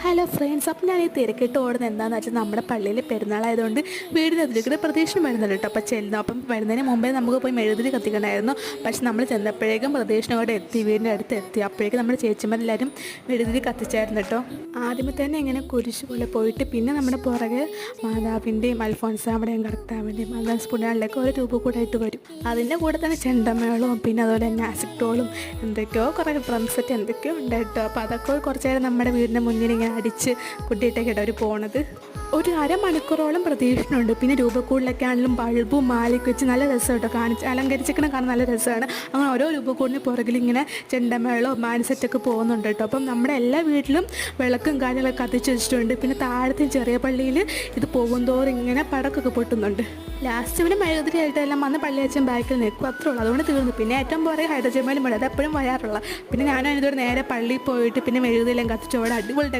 Hello friends, അപ്പം ഞാൻ ഈ തിരക്കിട്ട് ഓടുന്നത് എന്താണെന്ന് വെച്ചാൽ നമ്മുടെ പള്ളിയിൽ പെരുന്നാളായതുകൊണ്ട് വീടിന് അതിലേക്ക് പ്രതീക്ഷയും വരുന്നുണ്ട് കേട്ടോ. അപ്പോൾ ചെല്ലുന്നു. അപ്പം വരുന്നതിന് മുമ്പേ നമുക്ക് പോയി മെഴുകുതിരി കത്തിക്കണമായിരുന്നു. പക്ഷെ നമ്മൾ ചെന്നപ്പോഴേക്കും പ്രതീക്ഷയോടെ എത്തി, വീടിൻ്റെ അടുത്ത് എത്തി. അപ്പോഴേക്കും നമ്മുടെ ചേച്ചിമാരെല്ലാവരും മെഴുകുതിരി കത്തിച്ചായിരുന്നു കേട്ടോ. ആദ്യമേ തന്നെ ഇങ്ങനെ കുരിശ് പോലെ പോയിട്ട് പിന്നെ നമ്മുടെ പുറകെ മാതാവിൻ്റെയും അൽഫോൻസാവിൻ്റെയും കർത്താവിൻ്റെയും അങ്ങനെ പുണ്യാളിലേക്ക് ഓരോ രൂപ കൂടെ ആയിട്ട് വരും. അതിൻ്റെ കൂടെ തന്നെ ചെണ്ടമേളവും പിന്നെ അതുപോലെ തന്നെ ആസിക്ടോളും എന്തൊക്കെയോ കുറേ ഡ്രം സെറ്റ് എന്തൊക്കെയോ ഉണ്ട് കേട്ടോ. അപ്പോൾ അതൊക്കെ കുറച്ച് നേരം നമ്മുടെ വീടിൻ്റെ മുന്നിൽ ഇങ്ങനെ അടിച്ച് പൊട്ടിയിട്ടൊക്കെയാണ് അവർ പോണത്. ഒരു അരമണിക്കൂറോളം പ്രതീക്ഷയുണ്ട്. പിന്നെ രൂപക്കൂടിലൊക്കെ ആണെങ്കിലും ബൾബും മാലയൊക്കെ വെച്ച് നല്ല രസം കേട്ടോ. അലങ്കരിച്ചിരിക്കണം, കാണാൻ നല്ല രസമാണ്. അങ്ങനെ ഓരോ രൂപക്കൂടിന് പുറകിൽ ഇങ്ങനെ ചെണ്ടമേളവും മാനസെറ്റൊക്കെ പോകുന്നുണ്ട് കേട്ടോ. അപ്പം നമ്മുടെ എല്ലാ വീട്ടിലും വിളക്കും കാര്യങ്ങളൊക്കെ കത്തിച്ച് വെച്ചിട്ടുണ്ട്. പിന്നെ താഴത്തെ ചെറിയ പള്ളിയിൽ ഇത് പോകുന്തോറും ഇങ്ങനെ പടക്കൊക്കെ പൊട്ടുന്നുണ്ട്. ലാസ്റ്റ് ഇവിടെ മെഴുകുതിരി ആയിട്ടെല്ലാം വന്ന് പള്ളിയച്ഛൻ ബാക്കിൽ നിൽക്കും, അത്രേ ഉള്ളൂ. അതുകൊണ്ട് തീർന്നു. പിന്നെ ഏറ്റവും പുറകെ ഹൈഡ്രജൻ മേലും അത് എപ്പോഴും വരാറുള്ള. പിന്നെ ഞാനും അതിനോട് നേരെ പള്ളിയിൽ പോയിട്ട് പിന്നെ മെഴുകുതിരിയെല്ലാം കത്തിച്ച് അവിടെ അടിപൊളി